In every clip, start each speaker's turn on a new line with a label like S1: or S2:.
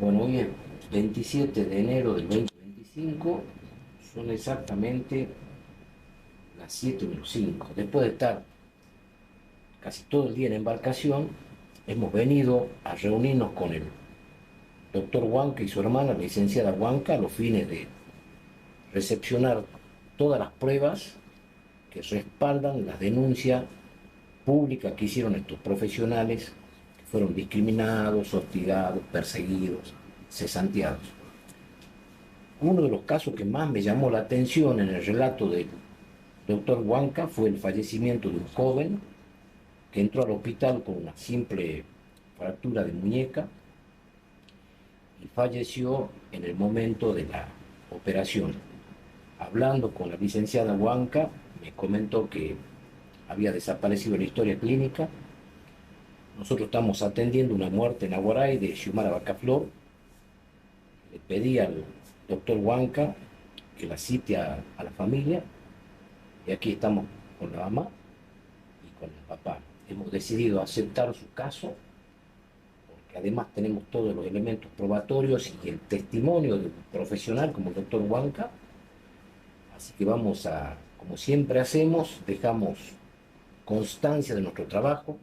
S1: Bueno, hoy es 27 de enero del 2025, son exactamente las 7:05. Después de estar casi todo el día en embarcación, hemos venido a reunirnos con el doctor Huanca y su hermana, la licenciada Huanca, a los fines de recepcionar todas las pruebas que respaldan la denuncia pública que hicieron estos profesionales que fueron discriminados, hostigados, perseguidos, cesanteados. Uno de los casos que más me llamó la atención en el relato del doctor Huanca fue el fallecimiento de un joven que entró al hospital con una simple fractura de muñeca y falleció en el momento de la operación. Hablando con la licenciada Huanca, me comentó que había desaparecido la historia clínica. Nosotros estamos atendiendo una muerte en Aguaray de Xiomara Bacaflor. Le pedí al doctor Huanca que la cite a la familia, y aquí estamos con la mamá y con el papá. Hemos decidido aceptar su caso porque además tenemos todos los elementos probatorios y el testimonio de un profesional como el doctor Huanca. Así que vamos a, como siempre hacemos, dejamos constancia de nuestro trabajo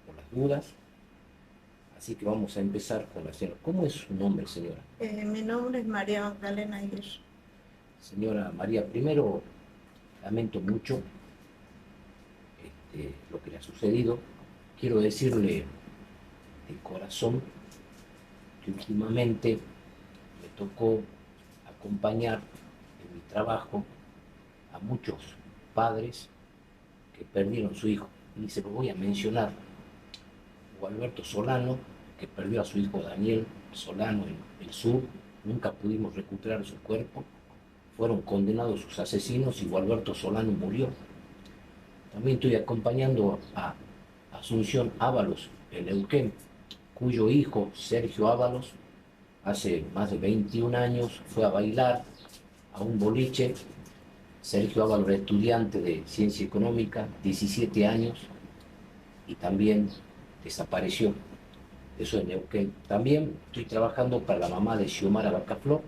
S1: por las dudas. Así que vamos a empezar con la señora. ¿Cómo es su nombre, señora?
S2: Mi nombre es María Magdalena Aguirre.
S1: Señora María, primero lamento mucho lo que le ha sucedido. Quiero decirle de corazón que últimamente me tocó acompañar en mi trabajo a muchos padres que perdieron su hijo. Y se lo voy a mencionar. Gualberto Solano, que perdió a su hijo Daniel Solano en el sur, nunca pudimos recuperar su cuerpo, fueron condenados sus asesinos y Gualberto Solano murió. También estoy acompañando a Asunción Ábalos en Neuquén, cuyo hijo Sergio Ábalos hace más de 21 años fue a bailar a un boliche. Sergio Ábalos era estudiante de ciencia económica, 17 años, y también desapareció. Eso en Neuquén. También estoy trabajando para la mamá de Xiomara Bacaflor,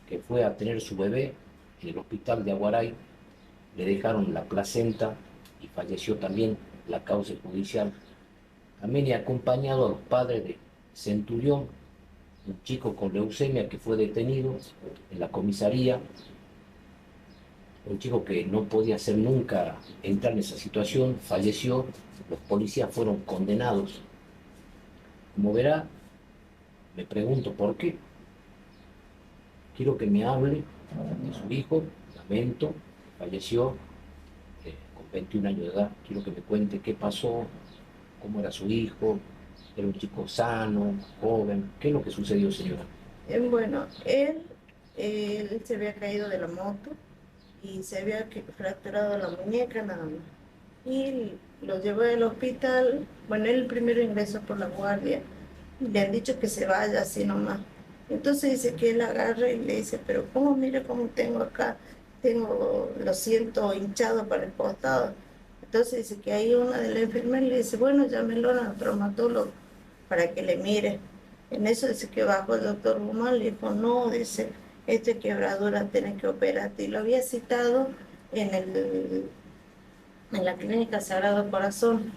S1: que fue a tener su bebé en el hospital de Aguaray. Le dejaron la placenta y falleció también la causa judicial. También he acompañado a los padres de Centurión, un chico con leucemia que fue detenido en la comisaría, un chico que no podía hacer nunca entrar en esa situación, falleció, los policías fueron condenados. Como verá, me pregunto por qué. Quiero que me hable de su hijo, lamento, falleció con 21 años de edad. Quiero que me cuente qué pasó, cómo era su hijo, era un chico sano, joven. ¿Qué es lo que sucedió, señora?
S2: Bueno, él se había caído de la moto y se había fracturado la muñeca nada más. Y lo llevó al hospital. Bueno, él primero ingresó por la guardia y le han dicho que se vaya así nomás. Entonces dice que él agarra y le dice, pero ¿cómo? Mira cómo tengo acá, lo siento hinchado para el costado. Entonces dice que ahí una de las enfermeras le dice, bueno, llámelo al traumatólogo para que le mire. En eso dice que bajó el doctor Guzmán, le dijo, no, dice, esta quebradura tiene que operarte. Y lo había citado en la clínica Sagrado Corazón.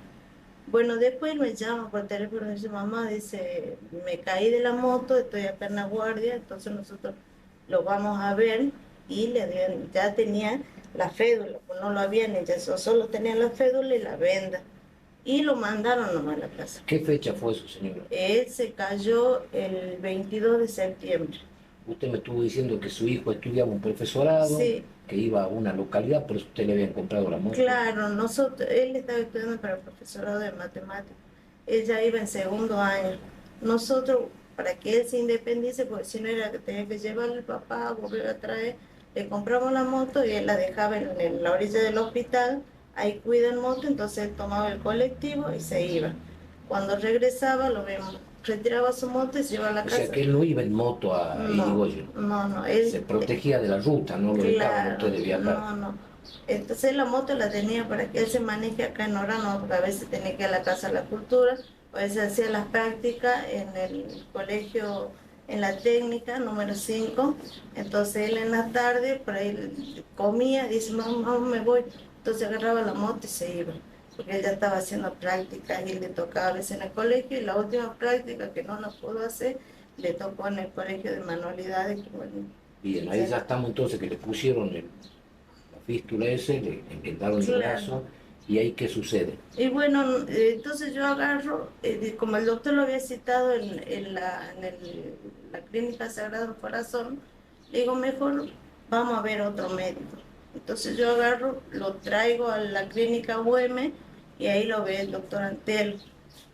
S2: Bueno, después me llama por teléfono y dice, mamá, dice, me caí de la moto, estoy acá en la guardia, entonces nosotros lo vamos a ver. Y ya tenía la fédula, pues no lo habían hecho, solo tenía la fédula y la venda. Y lo mandaron nomás a la casa.
S1: ¿Qué fecha fue eso, señora?
S2: Él se cayó el 22 de septiembre.
S1: Usted me estuvo diciendo que su hijo estudiaba un profesorado,
S2: Sí,
S1: que iba a una localidad, pero usted le habían comprado la moto.
S2: claro, él estaba estudiando para el profesorado de matemáticas. Ella iba en segundo año. Nosotros, para que él se independice, porque si no era que tenía que llevarle al papá, volver a traer, le compramos la moto y él la dejaba en la orilla del hospital, ahí cuidan moto, entonces él tomaba el colectivo y se iba. Cuando regresaba, lo vemos, retiraba su moto y se iba a la casa.
S1: O sea que él no iba en moto a Irigoyen.
S2: No, él
S1: se protegía de la ruta, no lo dejaban ustedes viajar.
S2: No. Entonces la moto la tenía para que él se maneje acá en Orano, porque a veces tenía que ir a la Casa de la Cultura, Pues hacía las prácticas en el colegio, en la técnica número 5. Entonces él en la tarde, por ahí comía, dice, mamá, me voy. Entonces agarraba la moto y se iba, porque él ya estaba haciendo prácticas y le tocaba a veces en el colegio. Y la última práctica que no la pudo hacer, le tocó en el colegio de manualidades. Que, bueno,
S1: Bien, ahí ya estamos entonces que le pusieron la fístula ese, le inventaron el
S2: claro.
S1: brazo, y ahí qué sucede.
S2: Y bueno, entonces yo agarro, como el doctor lo había citado la clínica Sagrado Corazón, le digo, mejor vamos a ver otro médico. Entonces yo agarro, lo traigo a la clínica UM y ahí lo ve el doctor Antelo.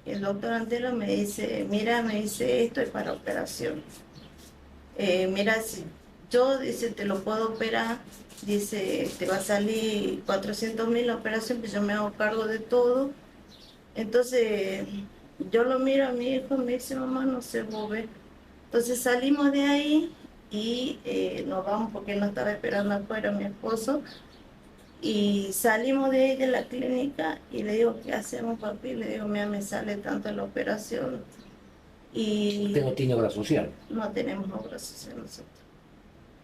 S2: Y el doctor Antelo me dice, mira, me dice, esto es para operación. Mira, si yo, dice, te lo puedo operar, dice, te va a salir 400.000 la operación, pues yo me hago cargo de todo. Entonces, yo lo miro a mi hijo, me dice, mamá, no se mueve. Entonces salimos de ahí y nos vamos porque él no estaba esperando afuera, mi esposo. Y salimos de ahí de la clínica y le digo, ¿qué hacemos, papi? Le digo, mira, me sale tanto la operación
S1: Usted
S2: y
S1: no tiene obra social.
S2: no tenemos obra social nosotros.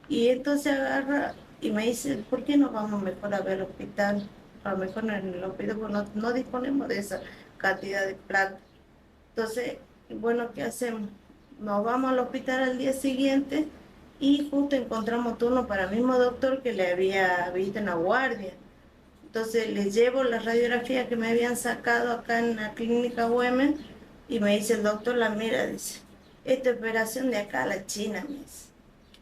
S2: Y entonces agarra y me dice, ¿por qué no vamos mejor a ver el hospital? A lo mejor en el hospital pues no disponemos de esa cantidad de plata. Entonces, bueno, ¿qué hacemos? Nos vamos al hospital al día siguiente y justo encontramos turno para el mismo doctor que le había visto en la guardia. Entonces le llevo la radiografía que me habían sacado acá en la clínica Güemes y me dice el doctor, la mira, dice, esta operación de acá a la China, me dice.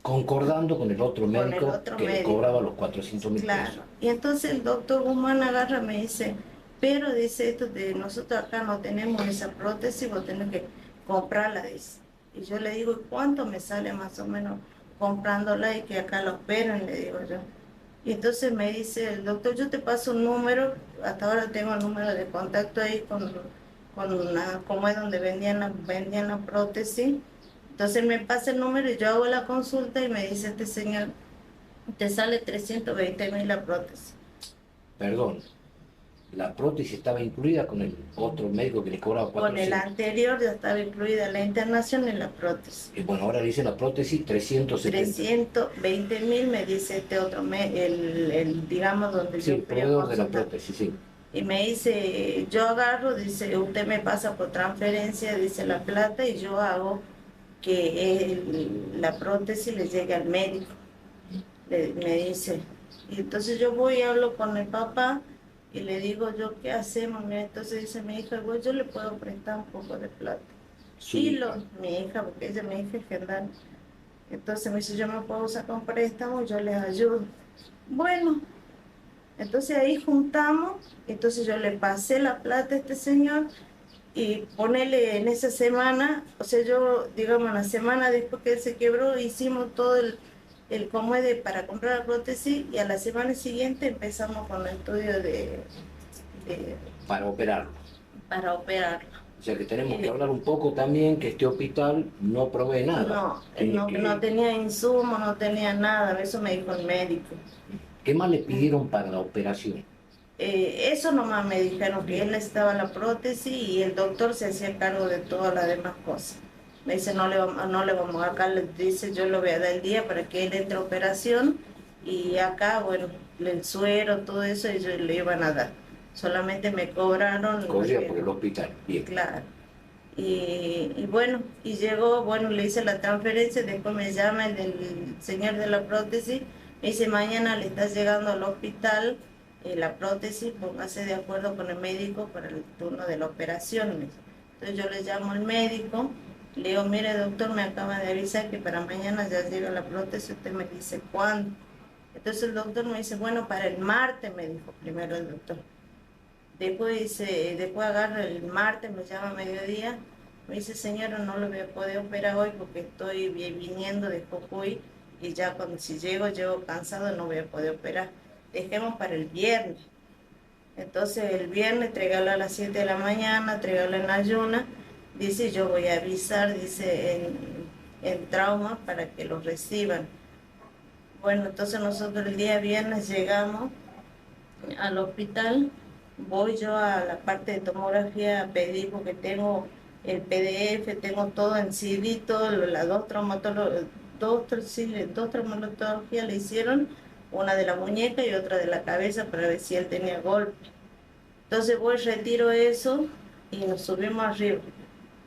S1: Concordando con el otro
S2: Con el
S1: médico
S2: otro
S1: que le
S2: médico.
S1: cobraba los 400.000
S2: Claro.
S1: pesos.
S2: Y entonces el doctor Guzmán agarra y me dice, pero dice esto de nosotros acá no tenemos esa prótesis, vos tenés que comprarla, dice. Y yo le digo, ¿y cuánto me sale más o menos comprándola y que acá la operen? Le digo yo. Y entonces me dice el doctor, yo te paso un número, hasta ahora tengo el número de contacto ahí como es donde vendían la prótesis. Entonces me pasa el número y yo hago la consulta y me dice este señor, te sale 320.000 la prótesis.
S1: Perdón, la prótesis estaba incluida con el otro médico que le cobraba
S2: Con el
S1: 400.
S2: anterior ya estaba incluida la internación en la prótesis.
S1: Y bueno, ahora dice la prótesis 370.
S2: 320.000 me dice este otro, digamos, donde
S1: Sí,
S2: yo
S1: el
S2: fui a
S1: proveedor de la
S2: consultar.
S1: prótesis, sí.
S2: Y me dice, yo agarro, dice, usted me pasa por transferencia, dice la plata, y yo hago que la prótesis le llegue al médico. Me dice. Y entonces yo voy y hablo con el papá y le digo yo, ¿qué hacemos? Mira, entonces dice mi hija, bueno, yo le puedo prestar un poco de plata.
S1: Su
S2: Y
S1: hija.
S2: mi hija, porque ella mi hija es general. Entonces me dice, yo me puedo usar con préstamo, yo les ayudo. Bueno, entonces ahí juntamos, entonces yo le pasé la plata a este señor y ponele en esa semana, o sea, yo, digamos, la semana después que él se quebró, hicimos todo el cómo es para comprar la prótesis y a la semana siguiente empezamos con el estudio de-
S1: Para operarlo.
S2: para operarlo.
S1: O sea que tenemos que hablar un poco también que este hospital no provee nada.
S2: No,
S1: Tiene
S2: no tenía insumo, no tenía nada, eso me dijo el médico.
S1: ¿Qué más le pidieron para la operación?
S2: Eso nomás me dijeron que él necesitaba la prótesis y el doctor se hacía cargo de todas las demás cosas. Me dice, no le vamos acá, le dice, yo le voy a dar el día para que él entre a operación y acá, bueno, el suero, todo eso ellos le iban a dar. Solamente me cobraron.
S1: Corría por el hospital. Bien.
S2: Claro. Y bueno, y llegó, bueno, le hice la transferencia, después me llama el señor de la prótesis, me dice, mañana le estás llegando al hospital la prótesis, póngase de acuerdo con el médico para el turno de la operación. Me dice. Entonces yo le llamo al médico, le digo, mire doctor, me acaba de avisar que para mañana ya llega la prótesis, usted me dice cuándo. Entonces el doctor me dice, bueno, para el martes, me dijo primero el doctor. Después agarro el martes, me llama a mediodía, me dice, señora, no lo voy a poder operar hoy porque estoy viniendo de Jujuy y ya cuando si llego cansado, no voy a poder operar. Dejemos para el viernes. Entonces el viernes, tráigalo a las 7 de la mañana, tráigalo en ayuna, dice, yo voy a avisar, dice, en trauma para que lo reciban. Bueno, entonces nosotros el día viernes llegamos al hospital. Voy yo a la parte de tomografía a pedir porque tengo el PDF, tengo todo en CD, todo, las dos traumatologías le hicieron, una de la muñeca y otra de la cabeza para ver si él tenía golpe. Entonces voy, retiro eso y nos subimos arriba.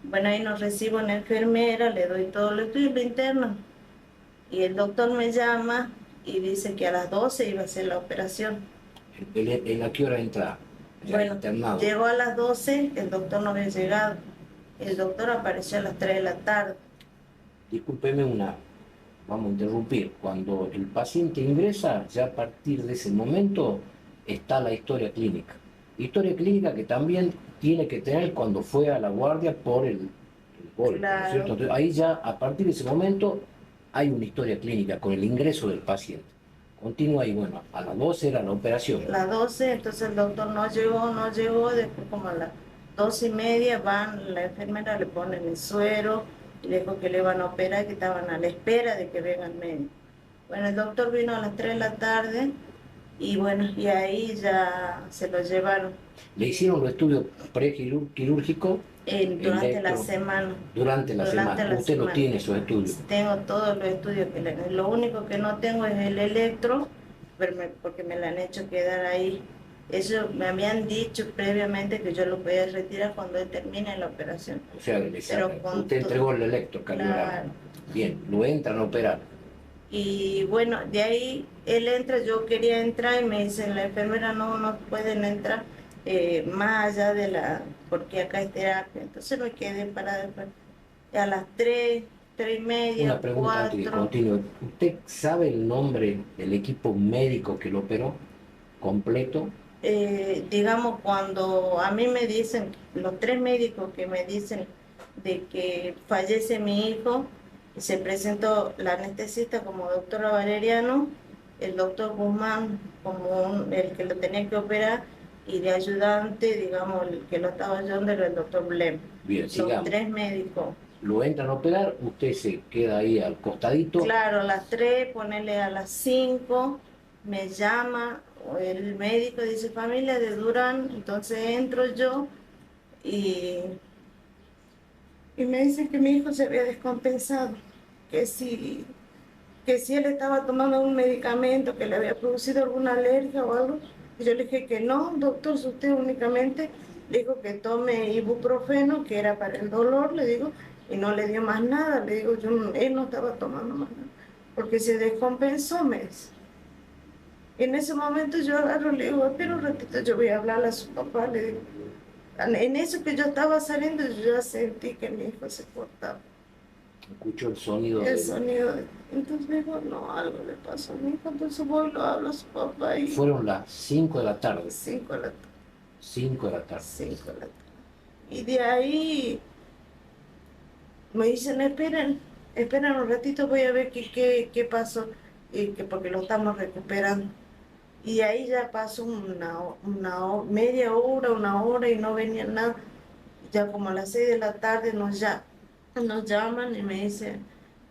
S2: Bueno, ahí nos recibo una enfermera, le doy todo el estudio, lo interno. Y el doctor me llama y dice que a las 12 iba a hacer la operación.
S1: ¿En a qué hora entra? Ya
S2: Bueno,
S1: internado.
S2: llegó a las 12, el doctor no había llegado. El doctor apareció a las 3 de la tarde.
S1: Discúlpeme vamos a interrumpir. Cuando el paciente ingresa, ya a partir de ese momento está la historia clínica. Historia clínica que también tiene que tener cuando fue a la guardia por el golpe, ¿no es cierto?
S2: Claro.
S1: Entonces, ahí ya, a partir de ese momento, hay una historia clínica con el ingreso del paciente. Continúa y bueno, a las 12 era la operación.
S2: Las 12, entonces el doctor no llegó, después como a las 12:30 van, la enfermera le ponen el suero, y le dijo que le iban a operar, que estaban a la espera de que venga el médico. Bueno, el doctor vino a las 3 de la tarde y bueno, y ahí ya se lo llevaron
S1: Le hicieron los estudios prequirúrgicos
S2: durante la semana.
S1: durante la semana. Usted no tiene esos estudios.
S2: Tengo todos los estudios lo único que no tengo es el electro, porque me lo han hecho quedar ahí. Eso me habían dicho previamente que yo lo podía retirar cuando él termine la operación.
S1: O sea, usted entregó el electrocardiograma.
S2: Claro.
S1: Bien, lo entran a operar.
S2: Y bueno, de ahí él entra, yo quería entrar y me dice la enfermera no pueden entrar más allá de porque acá es terapia. Entonces me quedé parada después. A las 3:30,
S1: Una pregunta antes que continúe. ¿Usted sabe el nombre del equipo médico que lo operó completo?
S2: Digamos, cuando a mí me dicen, los 3 médicos que me dicen de que fallece mi hijo, se presentó la anestesista como doctora Valeriano, el doctor Guzmán como el que lo tenía que operar, y de ayudante, digamos, el que lo estaba ayudando era el doctor Blem.
S1: Bien, sigamos.
S2: Los 3 médicos.
S1: Lo entran a operar, usted se queda ahí al costadito.
S2: Claro, a las 3, ponerle a las 5, me llama el médico, dice familia de Durán, entonces entro yo y, y me dicen que mi hijo se había descompensado, que si él estaba tomando un medicamento que le había producido alguna alergia o algo. Y yo le dije que no, doctor, si usted únicamente le dijo que tome ibuprofeno, que era para el dolor, le digo, y no le dio más nada, le digo, él no estaba tomando más nada, porque se descompensó, me dice. En ese momento yo agarro, le digo, espera un ratito, yo voy a hablarle a su papá, le digo. En eso que yo estaba saliendo, yo ya sentí que mi hijo se cortaba.
S1: Escucho el sonido.
S2: Entonces me dijo, no, algo le pasó a mi hijo, entonces voy y lo hablo a su papá.
S1: Fueron las 5 de la tarde.
S2: 5 de la tarde.
S1: 5 de la tarde.
S2: 5 de la tarde. Y de ahí me dicen, esperen un ratito, voy a ver qué pasó, porque lo estamos recuperando. Y ahí ya pasó media hora, 1 hora y no venía nada. Ya como a las 6 de la tarde nos llaman y me dicen...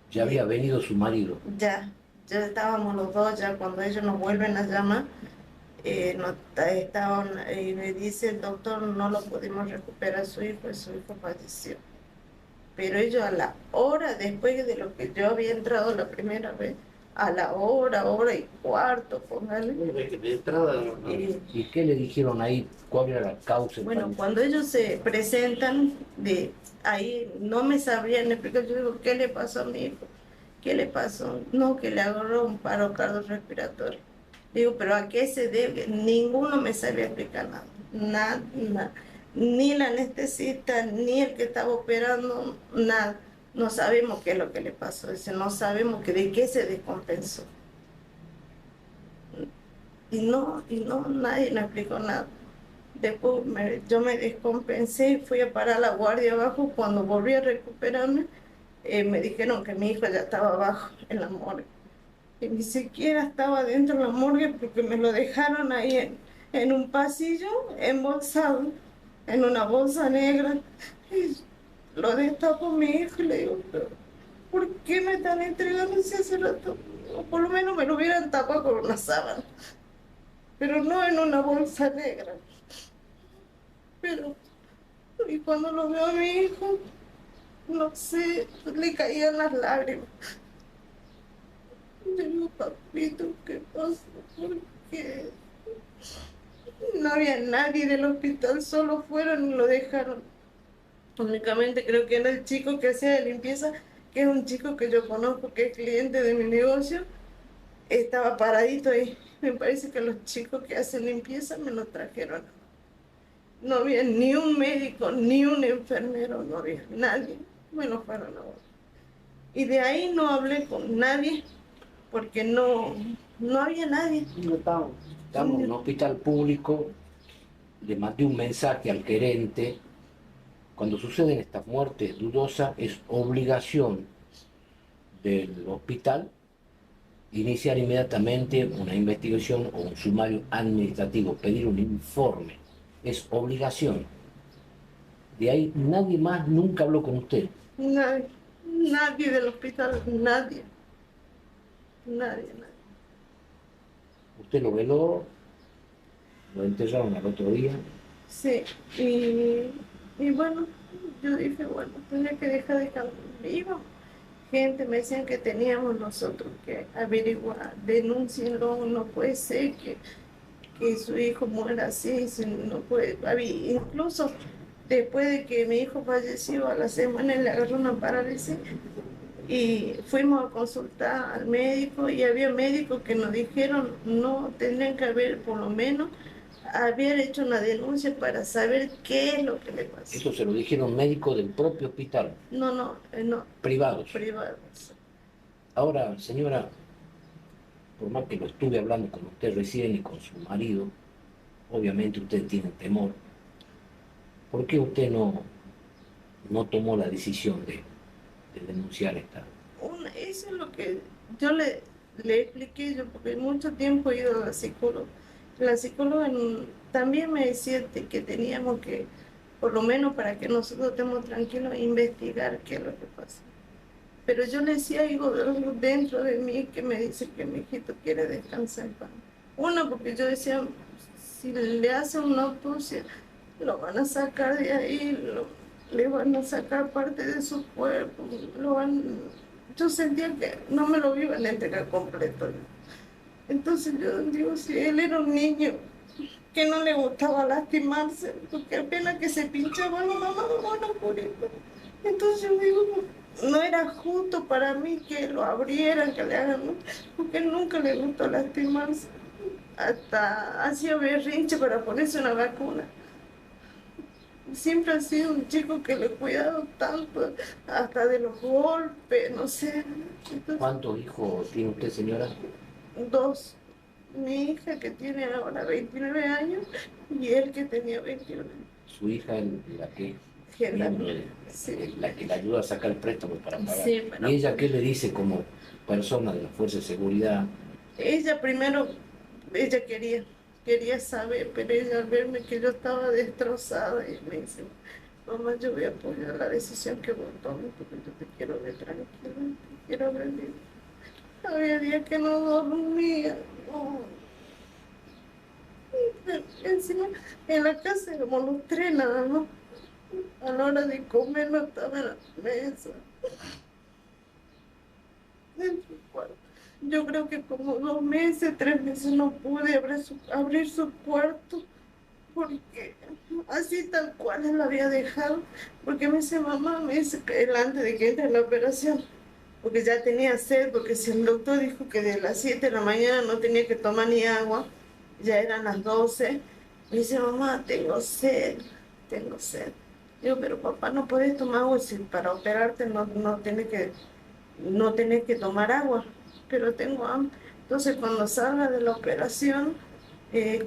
S1: Ya había venido su marido.
S2: Ya estábamos los dos, ya cuando ellos nos vuelven a llamar, me dice el doctor, no lo pudimos recuperar a su hijo falleció. Pero ellos a la hora, después de lo que yo había entrado la primera vez, a la hora y cuarto, póngale.
S1: De entrada, ¿y qué le dijeron ahí? ¿Cuál era la causa?
S2: Bueno, cuando ellos se presentan, ahí no me sabrían explicar. Yo digo, ¿qué le pasó a mi hijo? ¿Qué le pasó? No, que le agarró un paro cardiorrespiratorio. Digo, ¿pero a qué se debe? Ninguno me sabía explicar nada. Nada. Ni la anestesista, ni el que estaba operando, nada. No sabemos qué es lo que le pasó. No sabemos de qué se descompensó. Y no, nadie me explicó nada. Después yo me descompensé y fui a parar la guardia abajo. Cuando volví a recuperarme, me dijeron que mi hijo ya estaba abajo en la morgue. Y ni siquiera estaba dentro de la morgue porque me lo dejaron ahí en un pasillo, embolsado, en una bolsa negra. Y lo destapo a mi hijo y le digo, ¿por qué me están entregando si hace rato? O por lo menos me lo hubieran tapado con una sábana, pero no en una bolsa negra. Pero y cuando lo veo a mi hijo, no sé, le caían las lágrimas. Yo digo, papito, ¿qué pasó? Porque no había nadie del hospital, solo fueron y lo dejaron. Únicamente creo que era el chico que hacía de limpieza, que es un chico que yo conozco, que es cliente de mi negocio, estaba paradito ahí. Me parece que los chicos que hacen limpieza me lo trajeron. No había ni un médico, ni un enfermero, no había nadie. Me lo fueron a buscar. Y de ahí no hablé con nadie, porque no había nadie.
S1: Estamos en un hospital público, le mandé un mensaje al gerente. Cuando suceden estas muertes dudosas, es obligación del hospital iniciar inmediatamente una investigación o un sumario administrativo, pedir un informe. Es obligación. De ahí nadie más nunca habló con usted.
S2: Nadie, nadie del hospital, nadie, nadie.
S1: Usted lo veló, lo enterraron al otro día.
S2: Sí, y bueno, yo dije, bueno, tenía que dejar de estar vivo. Gente me decían que teníamos nosotros que averiguar, denúncienlo, no puede ser que su hijo muera así, no puede, incluso después de que mi hijo falleció, a la semana le agarró una parálisis y fuimos a consultar al médico y había médicos que nos dijeron no, tendrían que haber por lo menos haber hecho una denuncia para saber qué es lo que le pasó.
S1: Eso se lo dijeron médicos del propio hospital.
S2: No,
S1: Privados.
S2: privados.
S1: Ahora, señora, por más que lo estuve hablando con usted recién y con su marido, obviamente usted tiene temor. ¿Por qué usted no tomó la decisión de denunciar esta?
S2: Eso es lo que yo le expliqué yo, porque mucho tiempo he ido a la psicóloga. La psicóloga también me decía que teníamos que, por lo menos para que nosotros estemos tranquilos, investigar qué es lo que pasa. Pero yo le decía algo dentro de mí que me dice que mi hijito quiere descansar en paz. Uno, porque yo decía, si le hacen una autopsia, lo van a sacar de ahí, le van a sacar parte de su cuerpo, yo sentía que no me lo iban a entregar completo. Entonces yo digo, si él era un niño que no le gustaba lastimarse, porque apenas que se pinchaba la mamá, bueno, purito. Entonces yo digo, no era justo para mí que lo abrieran, que le hagan, ¿no? Porque nunca le gustó lastimarse. Hasta hacía berrinche para ponerse una vacuna. Siempre ha sido un chico que le he cuidado tanto, hasta de los golpes, no sé. Entonces,
S1: ¿Cuántos hijos tiene usted, señora?
S2: dos. Mi hija que tiene ahora 29 años y él que tenía 21 años.
S1: Su hija es la que
S2: Gendarme.
S1: miembro
S2: Sí.
S1: la que le ayuda a sacar el préstamo para pagar.
S2: Sí, pero
S1: ¿Y ella qué le dice como persona de la Fuerza de Seguridad?
S2: ella primero, ella quería saber, pero ella al verme que yo estaba destrozada y me dice, mamá, yo voy a apoyar la decisión que vos tomes porque yo te quiero ver tranquila, te quiero ver bien. Había días que no dormía, no. Encima, en la casa éramos los tres nada más. A la hora de comer no estaba en la mesa. En su cuarto. Yo creo que como 2 meses, 3 meses no pude abrir su cuarto porque así tal cual él lo había dejado. Porque me dice, mamá, me dice que él antes de que entre en la operación, porque ya tenía sed, porque si el doctor dijo que de las 7 de la mañana no tenía que tomar ni agua, ya eran las 12. Me dice, mamá, tengo sed, tengo sed. Digo, pero papá, no puedes tomar agua si para operarte no tenés que tomar agua, pero tengo hambre. Entonces, cuando salga de la operación,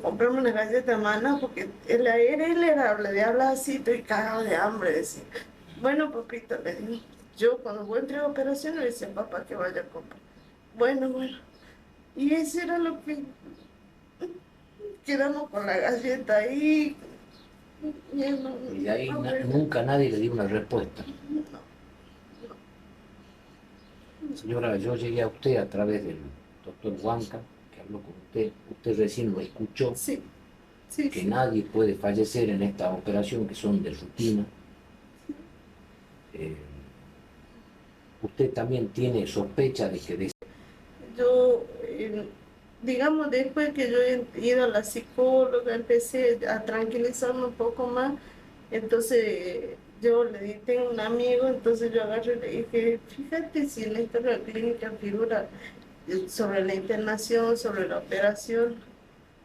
S2: comprame una galleta mana, porque él era, le habla así, estoy cagado de hambre, decía. Bueno, papito, le digo, yo cuando voy a entrar a operación le decía, papá, que vaya a comprar. Bueno. Y eso era lo que quedamos con la galleta ahí. Y él
S1: Y de ahí
S2: bueno,
S1: nunca nadie le dio una respuesta.
S2: no.
S1: Señora, yo llegué a usted a través del doctor Huanca, que habló con usted recién lo escuchó.
S2: Sí, Sí,
S1: que
S2: sí.
S1: nadie puede fallecer en esta operación, que son de rutina. Eh, Usted también tiene sospecha de que
S2: Yo, digamos, después que yo he ido a la psicóloga, empecé a tranquilizarme un poco más, entonces yo le di, tengo un amigo, entonces yo agarré y le dije, fíjate si en la historia clínica figura sobre la internación, sobre la operación.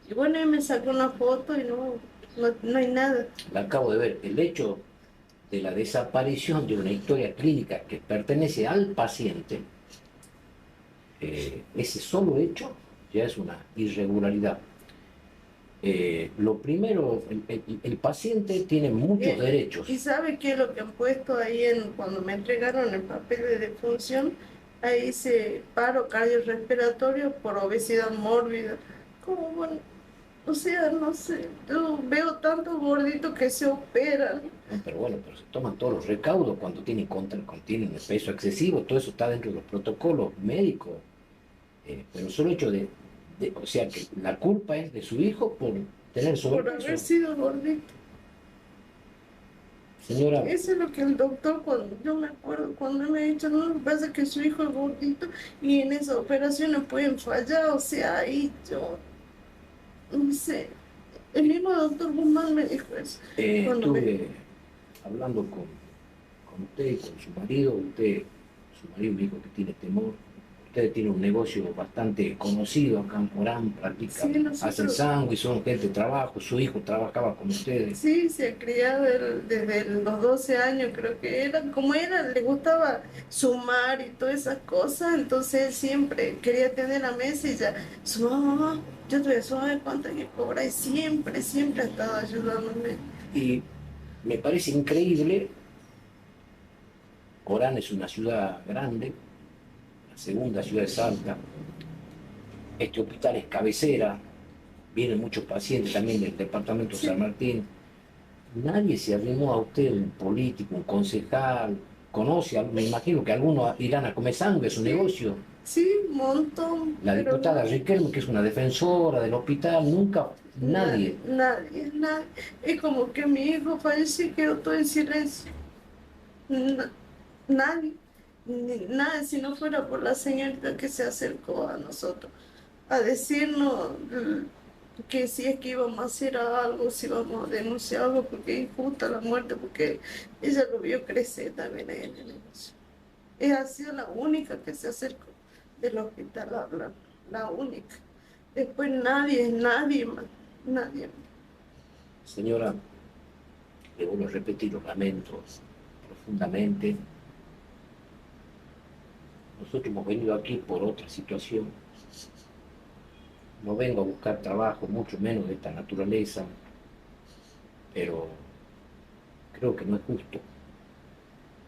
S2: Y bueno, él me sacó una foto y no hay nada.
S1: la acabo de ver, el hecho de la desaparición de una historia clínica que pertenece al paciente, ese solo hecho ya es una irregularidad. Lo primero, el paciente tiene muchos
S2: ¿Y
S1: derechos.
S2: sabe qué es lo que han puesto ahí cuando me entregaron el papel de defunción? Ahí dice paro cardiorrespiratorio por obesidad mórbida. Como bueno, o sea, no sé, yo veo tantos gorditos que se operan.
S1: ¿No? Pero bueno, pero se toman todos los recaudos cuando tienen el peso excesivo, todo eso está dentro de los protocolos médicos. Pero solo hecho o sea, que la culpa es de su hijo por tener
S2: Por haber
S1: sobrepeso.
S2: sido gordito.
S1: Señora,
S2: Eso es lo que el doctor, cuando yo me acuerdo, cuando me ha dicho, no, lo que pasa es que su hijo es gordito y en esa operación no pueden fallar, o sea, ahí yo, no sé, el mismo doctor Guzmán me dijo eso, cuando me,
S1: estuve hablando con usted y con su marido. Su marido me dijo que tiene temor. Ustedes tienen un negocio bastante conocido acá en Orán,
S2: sí,
S1: practican, hacen
S2: nosotros,
S1: sándwich, son gente de trabajo, su hijo trabajaba con ustedes.
S2: sí, se ha criado desde los 12 años, creo que era, como era, le gustaba sumar y todas esas cosas, entonces él siempre quería tener la mesa y ya, sumaba, yo te voy a sumar cuánto hay que cobrar, y siempre ha estado ayudándome.
S1: Y me parece increíble. Orán es una ciudad grande, la segunda ciudad de Salta. Este hospital es cabecera, vienen muchos pacientes también del departamento de San
S2: Sí,
S1: Martín. Nadie se arrimó a usted, un político, un concejal, conoce, me imagino que algunos irán a comer sangre, es su
S2: sí,
S1: negocio.
S2: sí, un montón,
S1: La
S2: pero
S1: diputada
S2: no,
S1: Riquelme, que es una defensora del hospital, nunca, nadie.
S2: nadie. Es como que mi hijo falleció y quedó todo en silencio. Na- Nadie, nada, si no fuera por la señorita que se acercó a nosotros a decirnos que si es que íbamos a hacer algo, si íbamos a denunciar algo, porque es injusta la muerte, porque ella lo vio crecer también ahí en el negocio. Ella ha sido la única que se acercó del hospital a hablar, la única. Después nadie más, nadie más.
S1: Señora, le vuelvo a repetir, lo lamento profundamente. Nosotros hemos venido aquí por otra situación. No vengo a buscar trabajo, mucho menos de esta naturaleza, pero creo que no es justo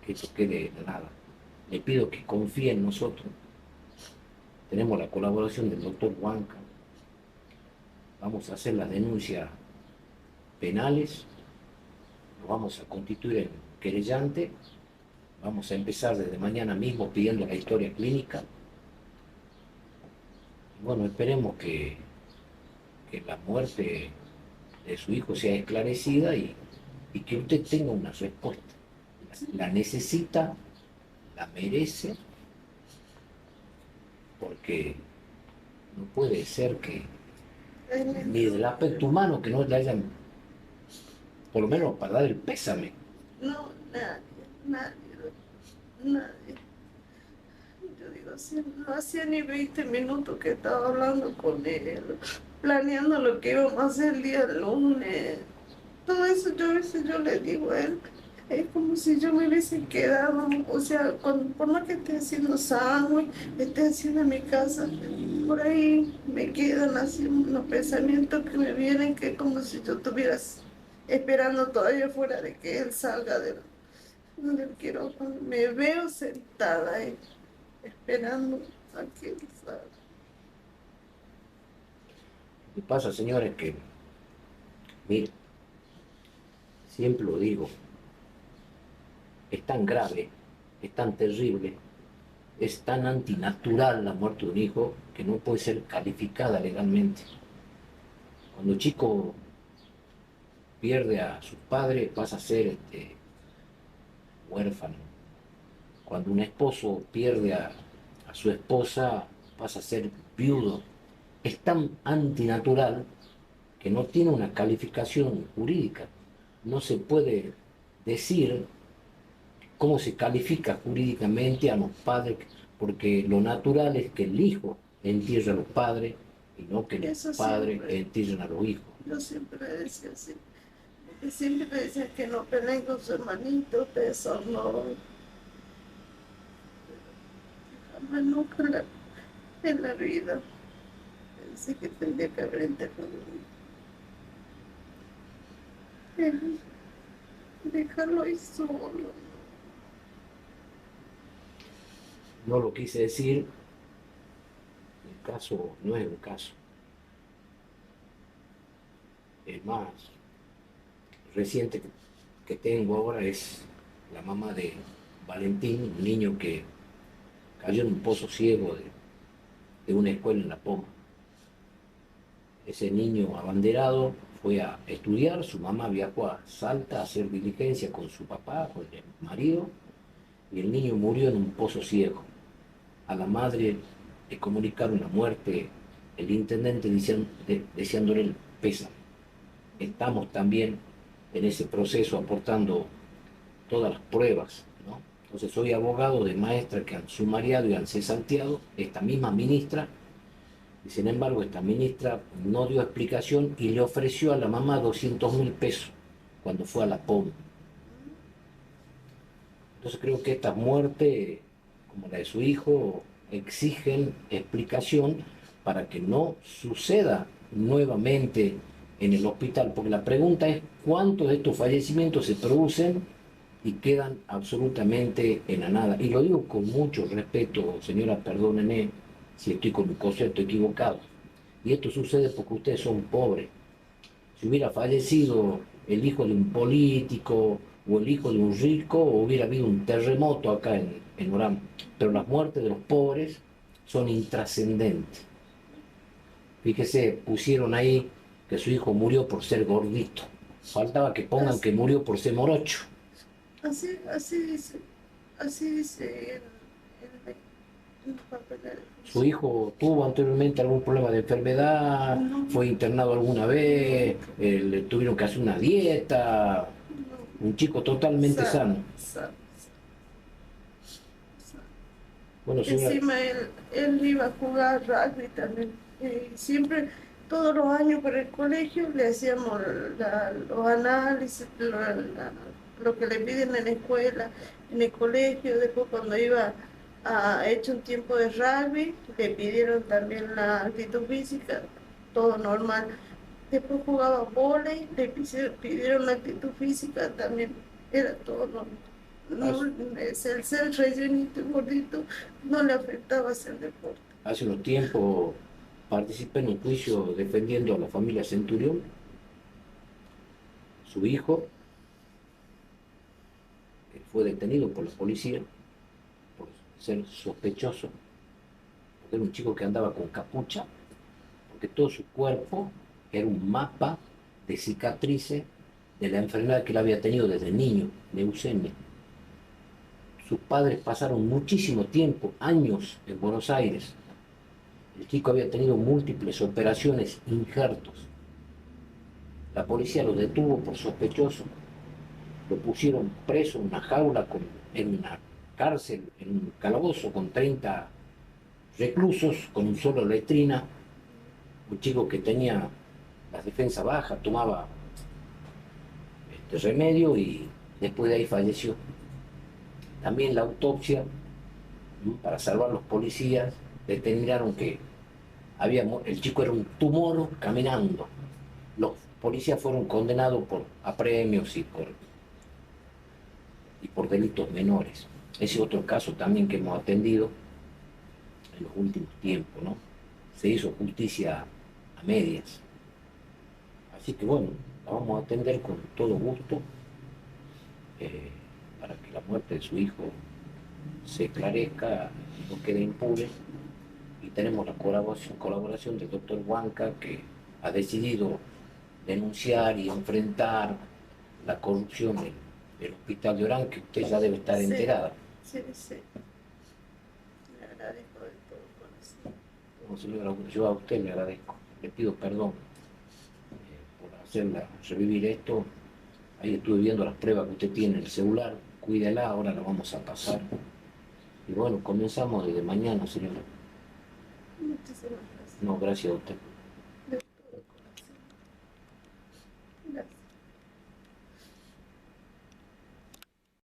S1: que esto quede en nada. Le pido que confíe en nosotros. Tenemos la colaboración del doctor Huanca. Vamos a hacer las denuncias penales, lo vamos a constituir en querellante. Vamos a empezar desde mañana mismo pidiendo la historia clínica. Y bueno, esperemos que la muerte de su hijo sea esclarecida y que usted tenga una respuesta. La necesita, la merece, porque no puede ser que ni del aspecto humano que no le hayan, por lo menos para dar el pésame.
S2: No, nadie, nadie. Yo digo, si no hacía ni 20 minutos que estaba hablando con él, planeando lo que íbamos a hacer el día lunes. Todo eso yo a veces yo le digo a él, es como si yo me hubiese quedado, o sea, por más que esté haciendo sándwich, esté haciendo en mi casa, por ahí me quedan así unos pensamientos que me vienen que es como si yo estuviera esperando todavía fuera de que él salga del quirófano. Me veo sentada ahí esperando a que él salga.
S1: Lo que pasa, señores, que, mire, siempre lo digo, es tan grave, es tan terrible, es tan antinatural la muerte de un hijo que no puede ser calificada legalmente. Cuando chico pierde a sus padres pasa a ser huérfano. Cuando un esposo pierde a su esposa pasa a ser viudo. Es tan antinatural que no tiene una calificación jurídica. No se puede decir cómo se califica jurídicamente a los padres, porque lo natural es que el hijo entierre a los padres y no que los
S2: Eso
S1: padres
S2: siempre,
S1: entierren a los hijos.
S2: yo siempre decía así. Y siempre me decían que no peleen con su hermanito, que eso no, jamás nunca en la vida pensé que tendría que haber enterrado él, dejarlo ahí solo.
S1: No lo quise decir, el caso no es un caso. El más reciente que tengo ahora es la mamá de Valentín, un niño que cayó en un pozo ciego de una escuela en La Poma. Ese niño abanderado fue a estudiar, su mamá viajó a Salta a hacer diligencia con su papá, con el marido, y el niño murió en un pozo ciego. A la madre le comunicaron la muerte, el intendente deseándole el pésame. Estamos también en ese proceso aportando todas las pruebas, ¿no? Entonces soy abogado de maestras que han sumariado y han cesanteado, esta misma ministra, y sin embargo esta ministra no dio explicación y le ofreció a la mamá 200.000 pesos cuando fue a la POM. Entonces creo que esta muerte, como la de su hijo, exigen explicación para que no suceda nuevamente en el hospital, porque la pregunta es cuántos de estos fallecimientos se producen y quedan absolutamente en la nada. Y lo digo con mucho respeto, señora, perdónenme si estoy con un concepto equivocado. Y esto sucede porque ustedes son pobres. Si hubiera fallecido el hijo de un político o el hijo de un rico, hubiera habido un terremoto acá en Orán. Pero las muertes de los pobres son intrascendentes. Fíjese, pusieron ahí que su hijo murió por ser gordito. Faltaba que pongan que murió por ser morocho.
S2: Así, así dice en el papel de
S1: Su hijo tuvo anteriormente algún problema de enfermedad,
S2: no,
S1: fue internado alguna vez, le tuvieron que hacer una dieta,
S2: no,
S1: un chico totalmente
S2: sano,
S1: sano.
S2: sano, sano.
S1: Bueno, señora,
S2: Encima él iba a jugar rugby también. Y siempre, todos los años por el colegio le hacíamos los análisis, lo que le piden en la escuela, en el colegio. Después cuando iba a hecho un tiempo de rugby, le pidieron también la actitud física, todo normal. Después jugaba vóley, pidieron la actitud física, también era todo normal. No,
S1: hace,
S2: es el ser rellenito y gordito no le afectaba hacer deporte.
S1: hace unos tiempos participé en un juicio defendiendo a la familia Centurión. Su hijo fue detenido por la policía por ser sospechoso, porque era un chico que andaba con capucha, porque todo su cuerpo era un mapa de cicatrices de la enfermedad que él había tenido desde niño, leucemia. Sus padres pasaron muchísimo tiempo, años en Buenos Aires. El chico había tenido múltiples operaciones, injertos. La policía lo detuvo por sospechoso, lo pusieron preso en una jaula, en una cárcel, en un calabozo con 30 reclusos, con un solo letrina. Un chico que tenía la defensa baja, tomaba remedio y después de ahí falleció. También la autopsia, ¿no? Para salvar a los policías, determinaron que el chico era un tumor caminando. Los policías fueron condenados por apremios y por delitos menores. Ese es otro caso también que hemos atendido en los últimos tiempos, ¿no? Se hizo justicia a medias. Así que bueno, la vamos a atender con todo gusto eh, para que la muerte de su hijo se esclarezca y no quede impune. Y tenemos la colaboración del doctor Huanca, que ha decidido denunciar y enfrentar la corrupción del Hospital de Orán, que usted ya debe estar
S2: Sí,
S1: enterada.
S2: sí, sí. Le agradezco de todo corazón.
S1: Como señora, yo a usted le agradezco, le pido perdón por hacerla revivir esto. Ahí estuve viendo las pruebas que usted tiene en el celular, cuídela, ahora la vamos a pasar. Y bueno, comenzamos desde mañana, señora.
S2: Muchísimas gracias.
S1: No, gracias a usted.